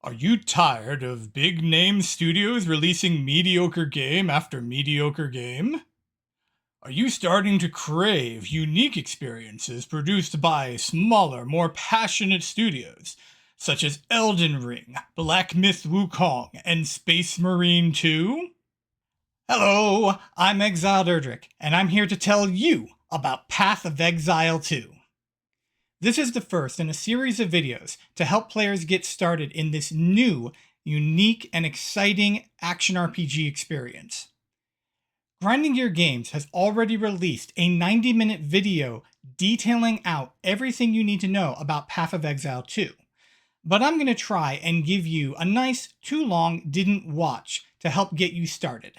Are you tired of big name studios releasing mediocre game after mediocre game? Are you starting to crave unique experiences produced by smaller, more passionate studios, such as Elden Ring, Black Myth Wukong, and Space Marine 2? Hello, I'm Exile, and I'm here to tell you about Path of Exile 2. This is the first in a series of videos to help players get started in this new, unique, and exciting action RPG experience. Grinding Gear Games has already released a 90-minute video detailing out everything you need to know about Path of Exile 2, but I'm going to try and give you a nice too long didn't watch to help get you started.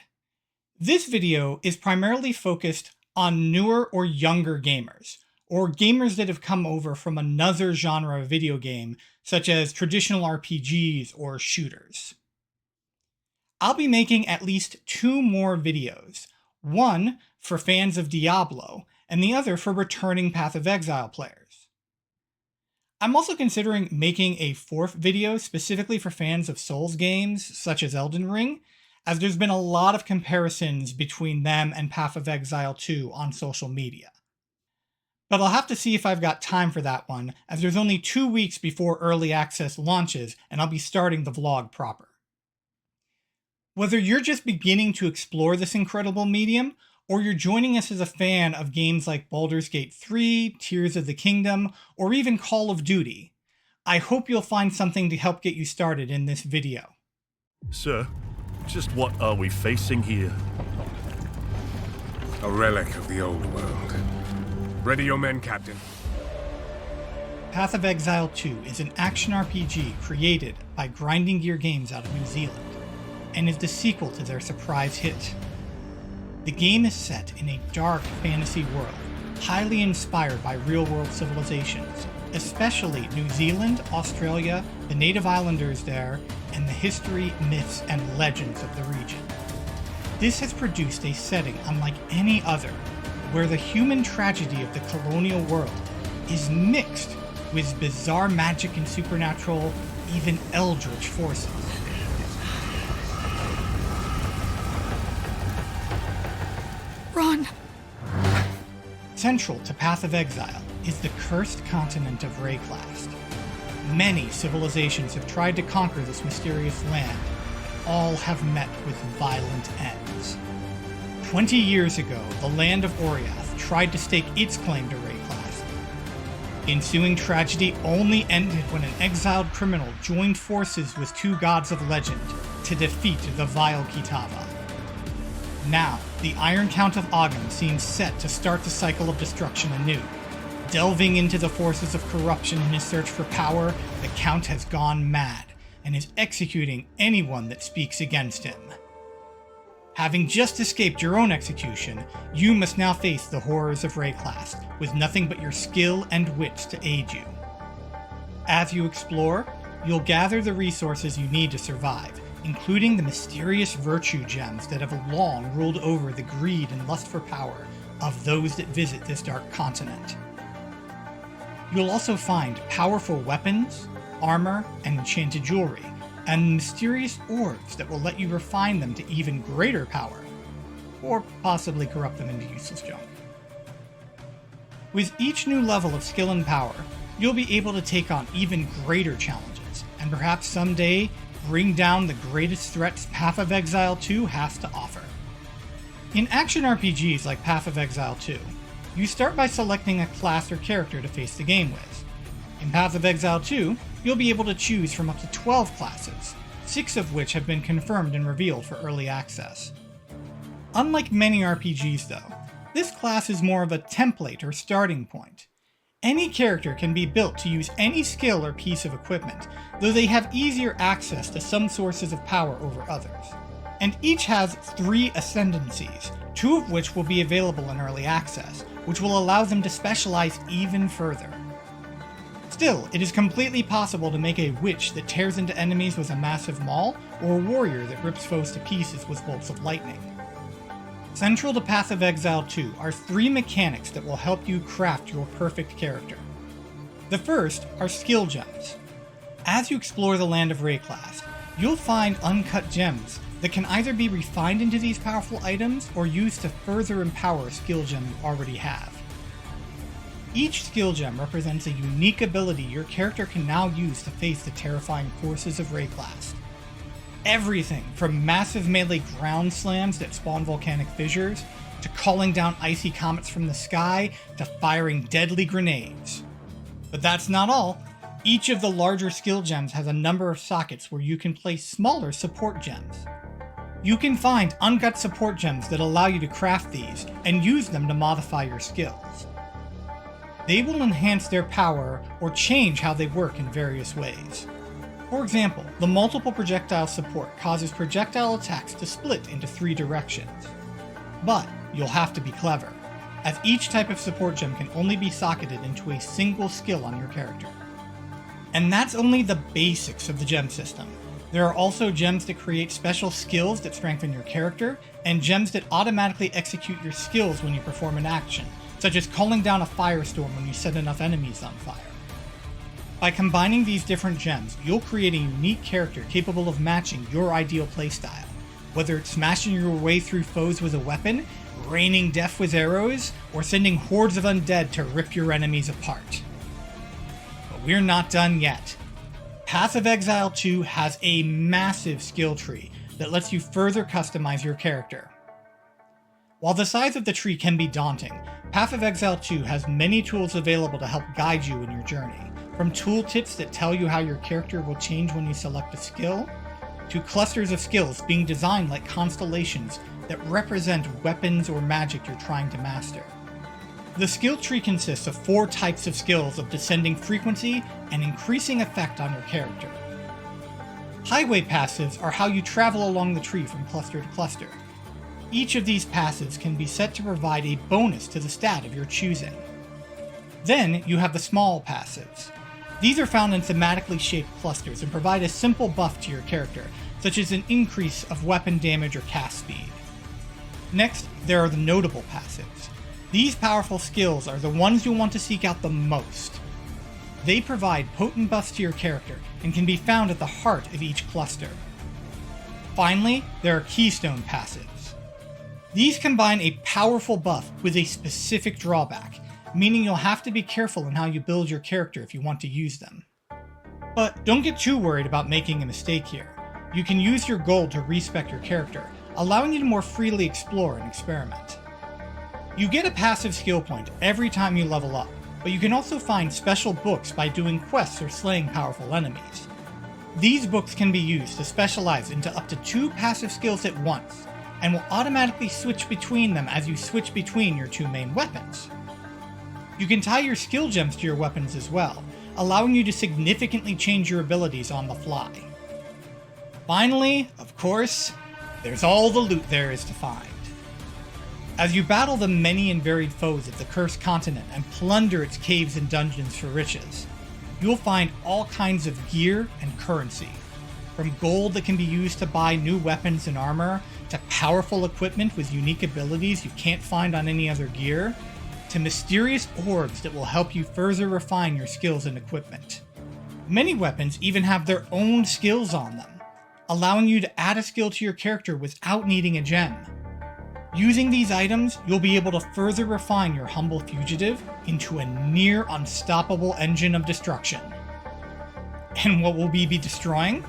This video is primarily focused on newer or younger gamers, or gamers that have come over from another genre of video game, such as traditional RPGs or shooters. I'll be making at least 2 more videos, one for fans of Diablo, and the other for returning Path of Exile players. I'm also considering making a 4th video specifically for fans of Souls games, such as Elden Ring, as there's been a lot of comparisons between them and Path of Exile 2 on social media. But I'll have to see if I've got time for that one, as there's only 2 weeks before Early Access launches, and I'll be starting the vlog proper. Whether you're just beginning to explore this incredible medium, or you're joining us as a fan of games like Baldur's Gate 3, Tears of the Kingdom, or even Call of Duty, I hope you'll find something to help get you started in this video. Sir, just what are we facing here? A relic of the old world. Ready your men, Captain. Path of Exile 2 is an action RPG created by Grinding Gear Games out of New Zealand, and is the sequel to their surprise hit. The game is set in a dark fantasy world, highly inspired by real-world civilizations, especially New Zealand, Australia, the native islanders there, and the history, myths, and legends of the region. This has produced a setting unlike any other, where the human tragedy of the colonial world is mixed with bizarre magic and supernatural, even eldritch forces. Run! Central to Path of Exile is the cursed continent of Rayclast. Many civilizations have tried to conquer this mysterious land, but all have met with violent ends. 20 years ago, the land of Oriath tried to stake its claim to Rayclast. The ensuing tragedy only ended when an exiled criminal joined forces with 2 gods of legend to defeat the vile Kitava. Now, the Iron Count of Ogden seems set to start the cycle of destruction anew. Delving into the forces of corruption in his search for power, the Count has gone mad and is executing anyone that speaks against him. Having just escaped your own execution, you must now face the horrors of Rayclast, with nothing but your skill and wits to aid you. As you explore, you'll gather the resources you need to survive, including the mysterious virtue gems that have long ruled over the greed and lust for power of those that visit this dark continent. You'll also find powerful weapons, armor, and enchanted jewelry, and mysterious orbs that will let you refine them to even greater power, or possibly corrupt them into useless junk. With each new level of skill and power, you'll be able to take on even greater challenges, and perhaps someday bring down the greatest threats Path of Exile 2 has to offer. In action RPGs like Path of Exile 2, you start by selecting a class or character to face the game with. In Path of Exile 2, you'll be able to choose from up to 12 classes, 6 of which have been confirmed and revealed for early access. Unlike many RPGs though, this class is more of a template or starting point. Any character can be built to use any skill or piece of equipment, though they have easier access to some sources of power over others. And each has 3 ascendancies, 2 of which will be available in early access, which will allow them to specialize even further. Still, it is completely possible to make a witch that tears into enemies with a massive maul, or a warrior that rips foes to pieces with bolts of lightning. Central to Path of Exile 2 are 3 mechanics that will help you craft your perfect character. The first are skill gems. As you explore the land of Rayclast, you'll find uncut gems that can either be refined into these powerful items or used to further empower a skill gem you already have. Each skill gem represents a unique ability your character can now use to face the terrifying forces of Rayclast. Everything from massive melee ground slams that spawn volcanic fissures, to calling down icy comets from the sky, to firing deadly grenades. But that's not all. Each of the larger skill gems has a number of sockets where you can place smaller support gems. You can find uncut support gems that allow you to craft these and use them to modify your skills. They will enhance their power or change how they work in various ways. For example, the multiple projectile support causes projectile attacks to split into 3 directions. But you'll have to be clever, as each type of support gem can only be socketed into a single skill on your character. And that's only the basics of the gem system. There are also gems that create special skills that strengthen your character, and gems that automatically execute your skills when you perform an action, such as calling down a firestorm when you set enough enemies on fire. By combining these different gems, you'll create a unique character capable of matching your ideal playstyle, whether it's smashing your way through foes with a weapon, raining death with arrows, or sending hordes of undead to rip your enemies apart. But we're not done yet. Path of Exile 2 has a massive skill tree that lets you further customize your character. While the size of the tree can be daunting, Path of Exile 2 has many tools available to help guide you in your journey, from tooltips that tell you how your character will change when you select a skill, to clusters of skills being designed like constellations that represent weapons or magic you're trying to master. The skill tree consists of 4 types of skills of descending frequency and increasing effect on your character. Highway passives are how you travel along the tree from cluster to cluster. Each of these passives can be set to provide a bonus to the stat of your choosing. Then you have the small passives. These are found in thematically shaped clusters and provide a simple buff to your character, such as an increase of weapon damage or cast speed. Next, there are the notable passives. These powerful skills are the ones you'll want to seek out the most. They provide potent buffs to your character and can be found at the heart of each cluster. Finally, there are keystone passives. These combine a powerful buff with a specific drawback, meaning you'll have to be careful in how you build your character if you want to use them. But don't get too worried about making a mistake here. You can use your gold to respec your character, allowing you to more freely explore and experiment. You get a passive skill point every time you level up, but you can also find special books by doing quests or slaying powerful enemies. These books can be used to specialize into up to 2 passive skills at once, and will automatically switch between them as you switch between your 2 main weapons. You can tie your skill gems to your weapons as well, allowing you to significantly change your abilities on the fly. Finally, of course, there's all the loot there is to find. As you battle the many and varied foes of the Cursed Continent and plunder its caves and dungeons for riches, you'll find all kinds of gear and currency, from gold that can be used to buy new weapons and armor, to powerful equipment with unique abilities you can't find on any other gear, to mysterious orbs that will help you further refine your skills and equipment. Many weapons even have their own skills on them, allowing you to add a skill to your character without needing a gem. Using these items, you'll be able to further refine your humble fugitive into a near unstoppable engine of destruction. And what will we be destroying?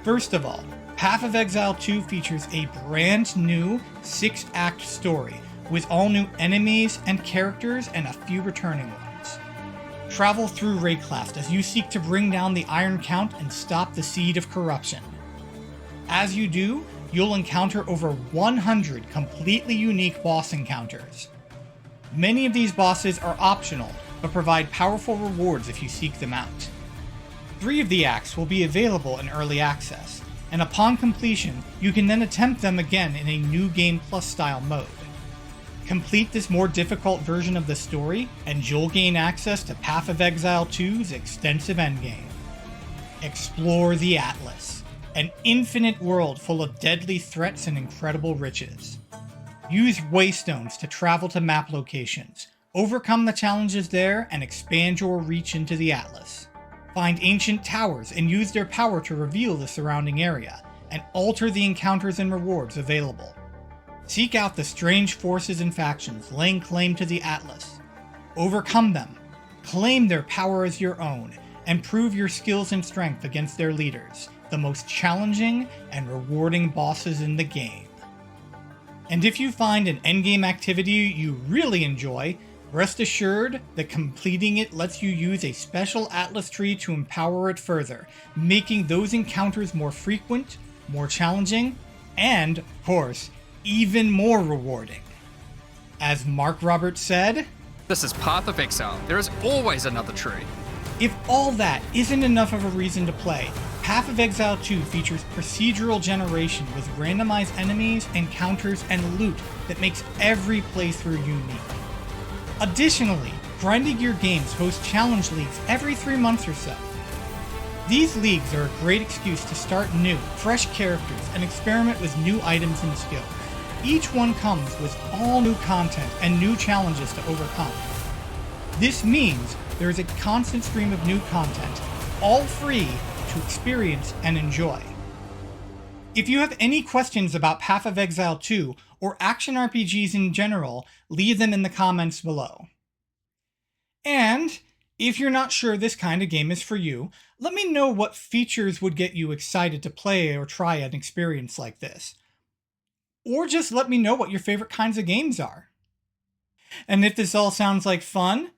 First of all, Path of Exile 2 features a brand new 6-act story with all new enemies and characters and a few returning ones. Travel through Rayclast as you seek to bring down the Iron Count and stop the Seed of Corruption. As you do, you'll encounter over 100 completely unique boss encounters. Many of these bosses are optional, but provide powerful rewards if you seek them out. 3 of the acts will be available in early access, and upon completion, you can then attempt them again in a New Game Plus style mode. Complete this more difficult version of the story, and you'll gain access to Path of Exile 2's extensive endgame. Explore the Atlas, an infinite world full of deadly threats and incredible riches. Use waystones to travel to map locations, overcome the challenges there, and expand your reach into the Atlas. Find ancient towers and use their power to reveal the surrounding area, and alter the encounters and rewards available. Seek out the strange forces and factions laying claim to the Atlas. Overcome them, claim their power as your own, and prove your skills and strength against their leaders, the most challenging and rewarding bosses in the game. And if you find an endgame activity you really enjoy, rest assured that completing it lets you use a special Atlas tree to empower it further, making those encounters more frequent, more challenging, and, of course, even more rewarding. As Mark Roberts said, "This is Path of Exile. There is always another tree." if all that isn't enough of a reason to play, Path of Exile 2 features procedural generation with randomized enemies, encounters, and loot that makes every playthrough unique. Additionally, Grinding Gear Games hosts challenge leagues every 3 months or so. These leagues are a great excuse to start new, fresh characters and experiment with new items and skills. Each one comes with all new content and new challenges to overcome. This means there is a constant stream of new content, all free to experience and enjoy. If you have any questions about Path of Exile 2 or action RPGs in general, leave them in the comments below. And if you're not sure this kind of game is for you, let me know what features would get you excited to play or try an experience like this. Or just let me know what your favorite kinds of games are. And if this all sounds like fun,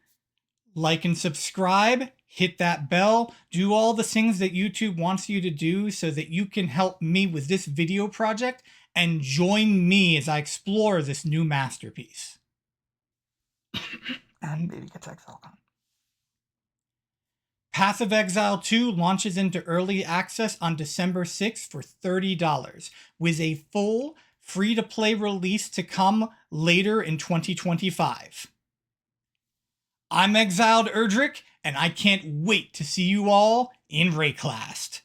like and subscribe, hit that bell, do all the things that YouTube wants you to do so that you can help me with this video project and join me as I explore this new masterpiece. And maybe get Exile on. Path of Exile 2 launches into early access on December 6th for $30, with a full free-to-play release to come later in 2025. I'm Exiled Erdrick, and I can't wait to see you all in Rayclast.